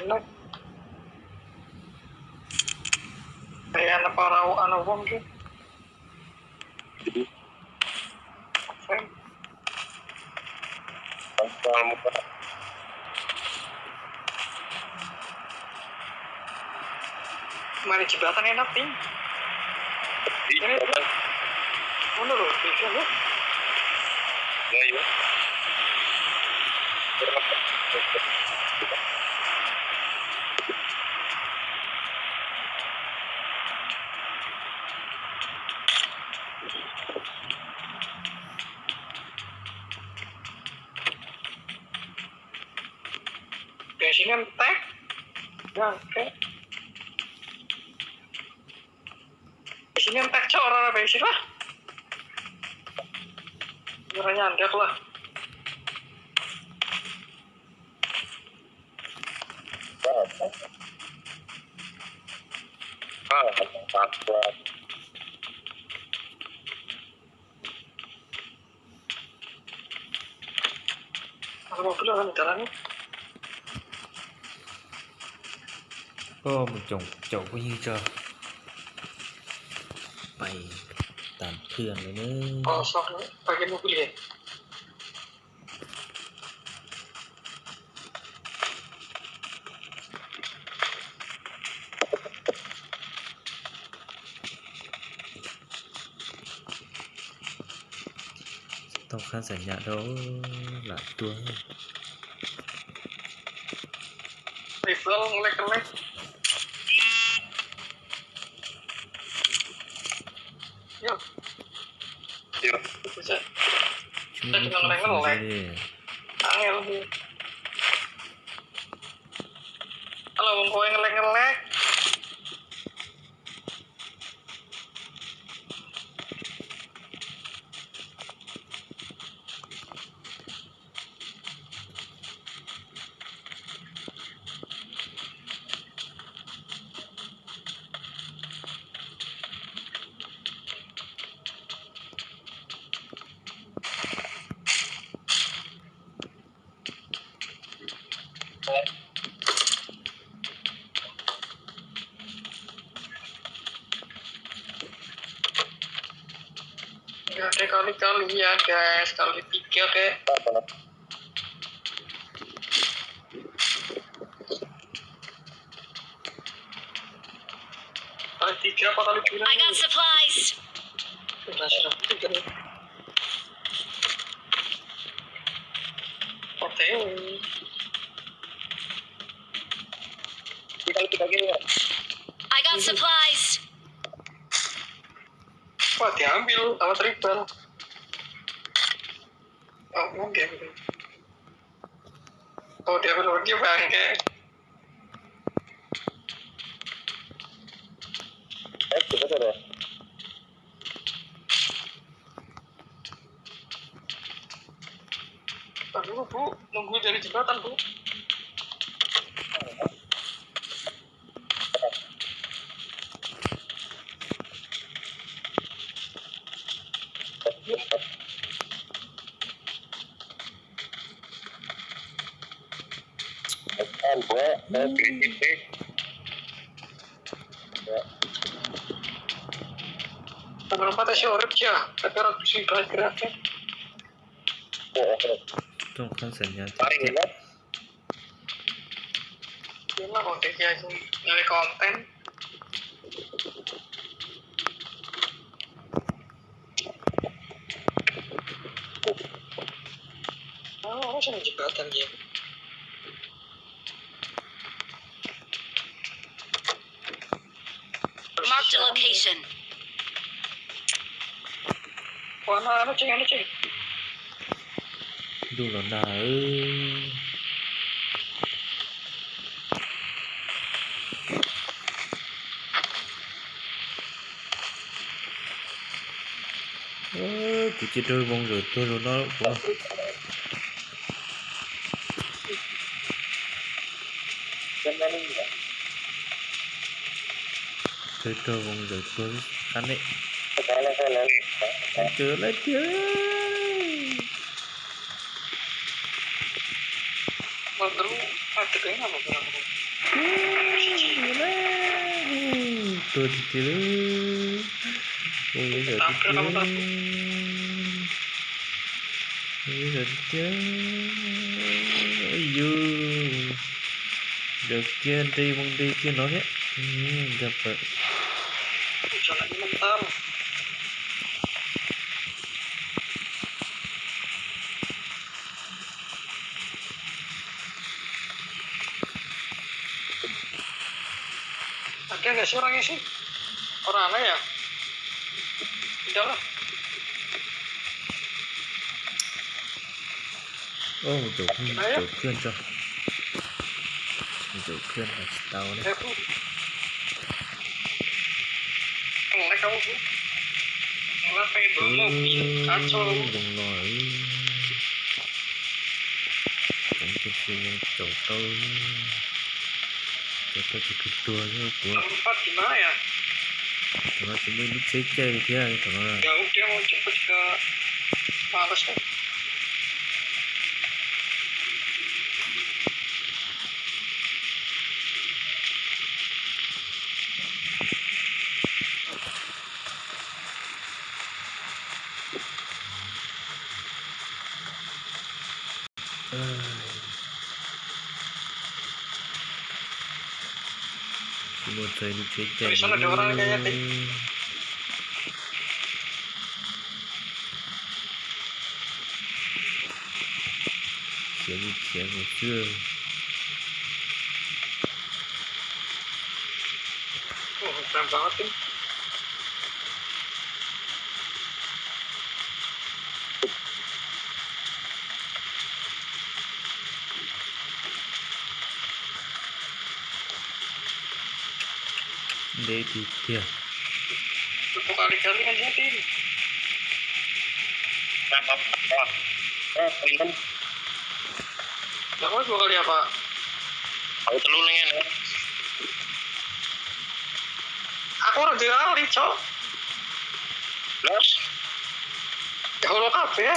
jelek. Kayak anak para anak wong ki. Mari jembatan enak nih. Ini mana loh? Bisa loh. Ya iya. Sini entek. Ya, oke. Sini entek cok orang bensin lah. Orangnya andek lah. Kalau mobil orang jalan. Một chậu có như cho bay tàn thương rồi nữa. Sao nữa? Pakai mobil ya? Tao khán giả nhà đó là tua. Rifle ngelek-ngelek. Yuk. Bisa. Kita cuma ngelek-ngelek. Angel sih. Kalau mau ngelek-ngelek. Ya deh kali-kali ya guys, kali 3 kek. Kali 3 apa kali 2? I got supplies. Sudah 3 nih. Oke. Kali 3 gini ya. I got supplies. Wah diambil sama triple. Oh mungkin. Oh diambil lagi bangke. Betul ya. Aduh bu, nunggu dari jembatan bu. Nomor 4 sih urip ya, tapi orang bisa gerak-geraknya. Tao khán giả nhà Dia mah kontennya itu nyari konten. Oh, sana jembatan dia. Mark the location. Wah, ano ceng. Đủ là nà ơi. Cứ chỉ đôi bông rồi tôi rồi nó quá. Tôi đôi bông rồi tôi khán đấy. Chờ lại chứ. Baru ada kayaknya apa? Tuh ditiru. Oh bisa Tampil kamu ditiru. tadi. Bisa ditiru. Ayo. Dakian dari mong dakian oke. Dapat. Jangan mental. Ada nggak sih orangnya sih? Orang aneh ya? Udah lah. Oh, Jokian cok. Jokian kasih tahu nih. Bu. Ngelek kamu bu. Ngelek pengen bawa mobil. Kacau. Bengoi. Mungkin sih yang cocok. Cocok juga duanya buat. Tempat gimana ya? Karena cuma ini cek dia gitu kan. Ya udah mau cepet juga. Males kan. Semua saya ini cek. Di sana ada orang kayaknya nih. Siapa sih? Oh, keren banget nih. Baby dia. Itu kali-kali kan jadi. Nah, kamu 2 kali apa? Aku telulingin ya. Aku orang 3 kali, cok. Los. Ya Allah kafe.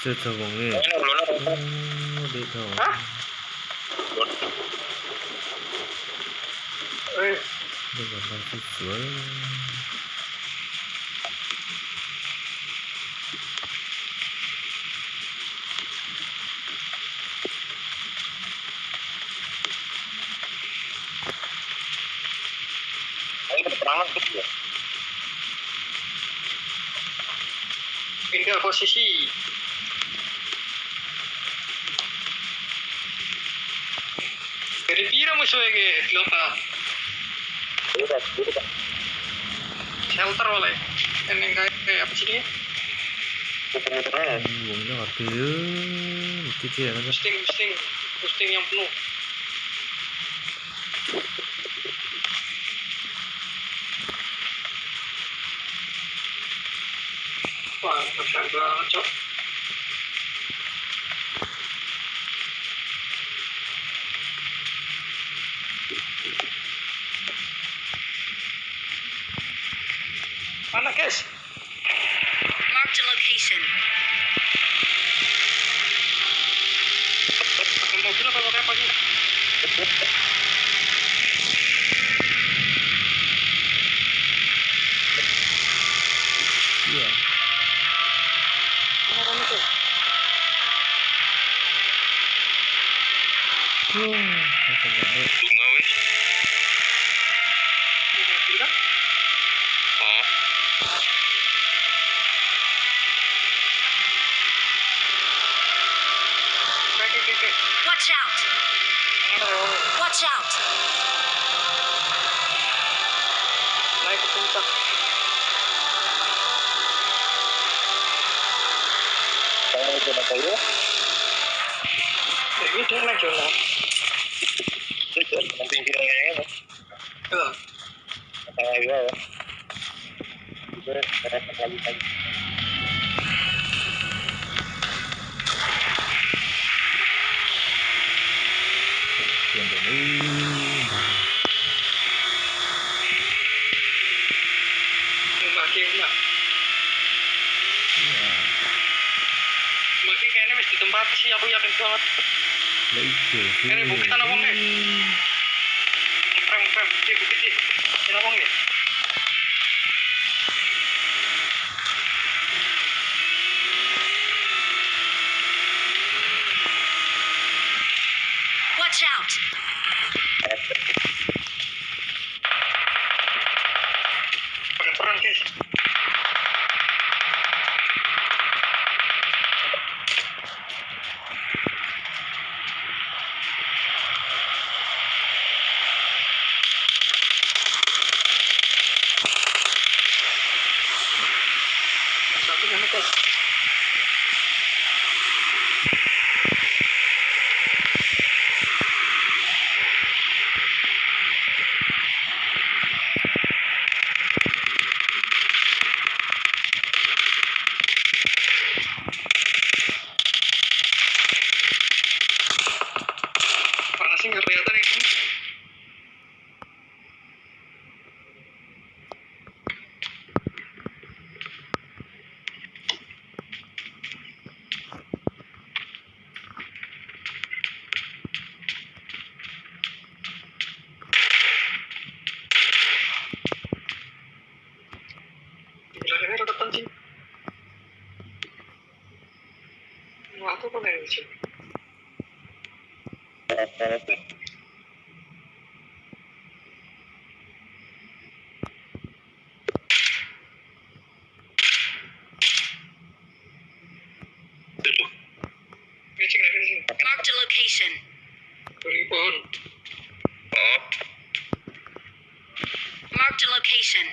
Cocok banget. Ini belum ada. Oh, dia tahu. Hah? Dia bakal visual. Ini keterangan gitu ya. Pindah posisi. Dari pira musuhnya ke gelap. Udah. Shelter oleh. Yang kayak apa sih dia? Keterangan. Uangnya ngerti ya. Itu sih ya kan. Boosting yang penuh. Wah, keren banget, cok. Mana, guys? Marked a location. Pakai mobil apa pakai apa sih? Iya. Mana orang itu? Masa nggak ada. Bunga wis. Di mobil kan? Oh. Oke. Watch out! Watch out! Naik ke puncak. Kamu itu apa ya? Ini dia naik zona. Itu nanti bilangnya ya. Tuh. Kayak ya. Itu kali. Yang ini. Mbak. Iya. Mbak kayaknya mesti di tempat sih, aku yakin banget. Lagi sih. Ini bukit tanah wong nih. Ngeframe. Bukit sih. Tanah wong nih. Pakai perang guys. Satu mana guys? Panasnya nggak kelihatan ya. Bilangnya deketan sih. Wah, aku kok nggak sih? Finishing. Marked a location. Rebound. Oh, Marked a location.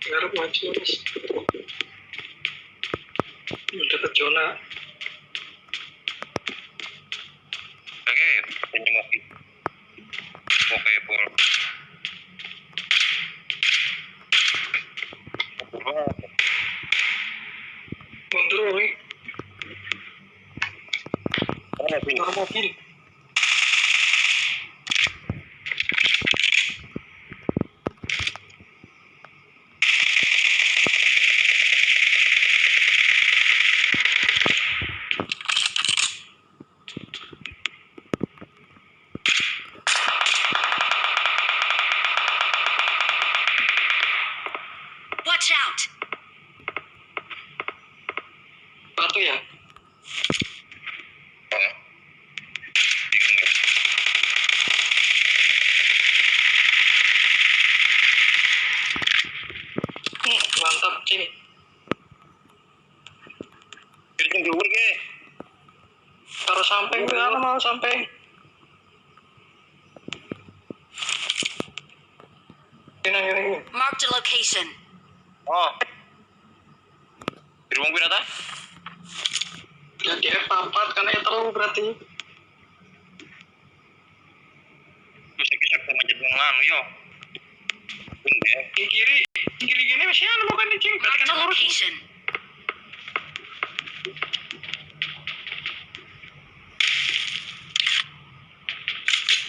Garap maju terus. Deket zona. oke, penyemati. Oke, por. Mundur woi. Mobil. Taruh mobil. Watch out! Satu ya. Oh. Bingung ya. Mantap sini. Jadi dulu ke. Taruh samping tuh, mana mau samping. Ini. Marked a location. Oh. Di rumah gue nata? Ya di F4 karena ya terlalu berarti. Bisa-bisa sama jadi nganu yo. Bener. Di kiri gini masih anu bukan di cing. Berarti Marked kan a lurus. location.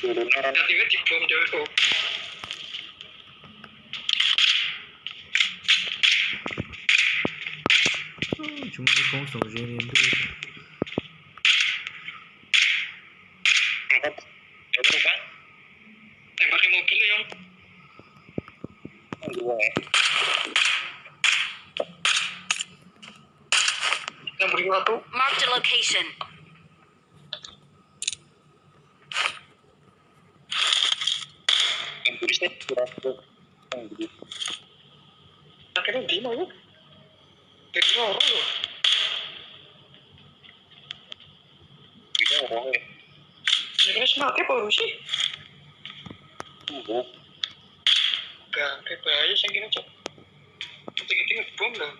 Turunnya Hati-hati di bom cewek tuh. Cuma di kosong sini dulu. angkat. Ya berapa? Tembakin mobil yang. Dua ya. Yang beri waktu. Marked a location. Yang tulisnya kurang yang gitu. Akhirnya di mana? Dari orang loh. Ini orangnya. Ini semati apa sih? Enggak. Gak, kayak bahaya sih gini cok. Tinggi-tinggi bom lah.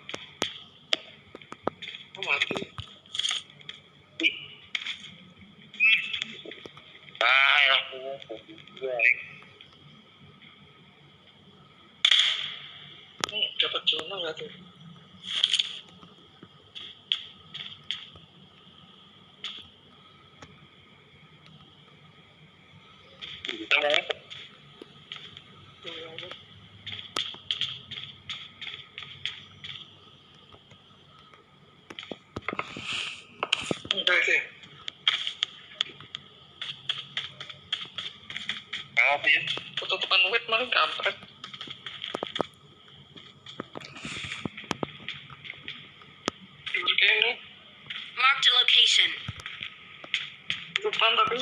Oh mati. Ah, ya aku. Baik. Dapat zona nggak tuh? Kita mau. location. Depan tapi.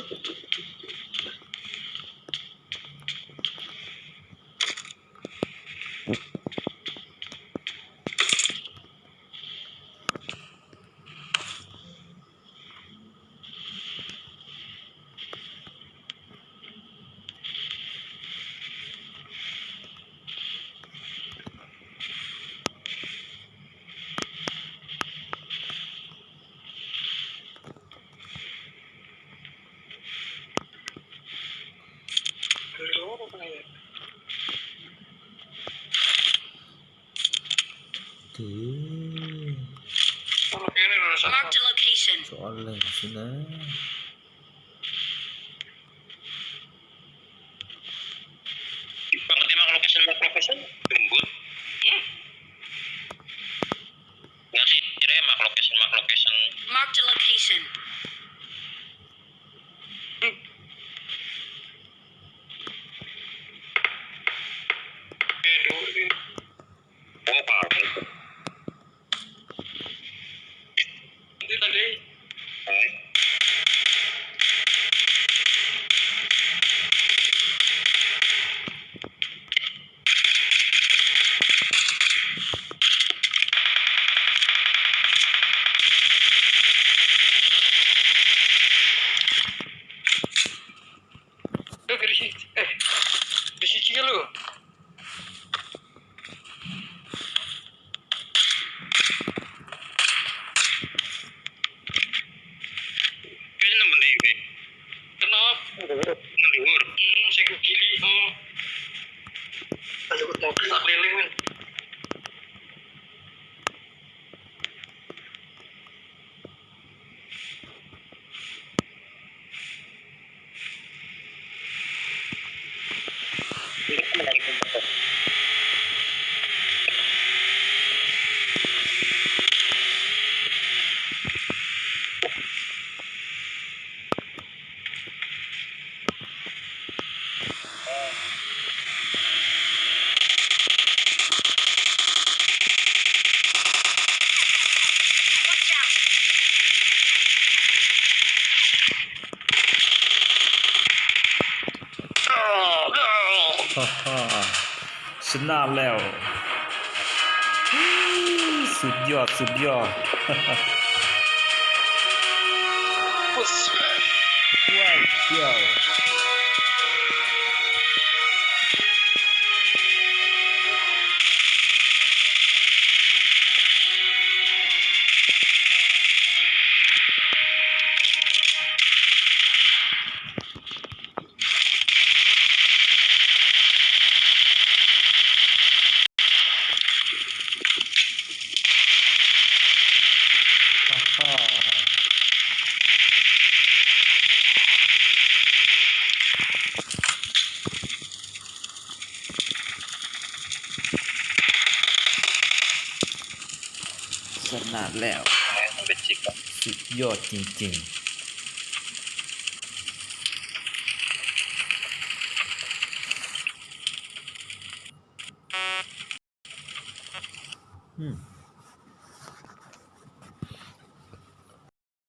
Dulu apa ya? Tuh, Kalau kayaknya udah salah. Marked a location. soalnya sini. Pak ngerti mak location gembut. Nggak sih, kira mak location. Marked a location. Dulu ini. Oh pak. Nanti tadi. Hai. Di sini lu. Kayaknya nembel di ini. Kenapa? Ngeluar. Saya ke kiri. Ada ketoprak tak leleng men. Ini kan menarik untuk Watch out. Haha, ชนะแล้วสุดยอด Pus. ว้าวเชี่ยว ฮ่าชนะแล้ว sampai cika. สุดยอดจริงๆ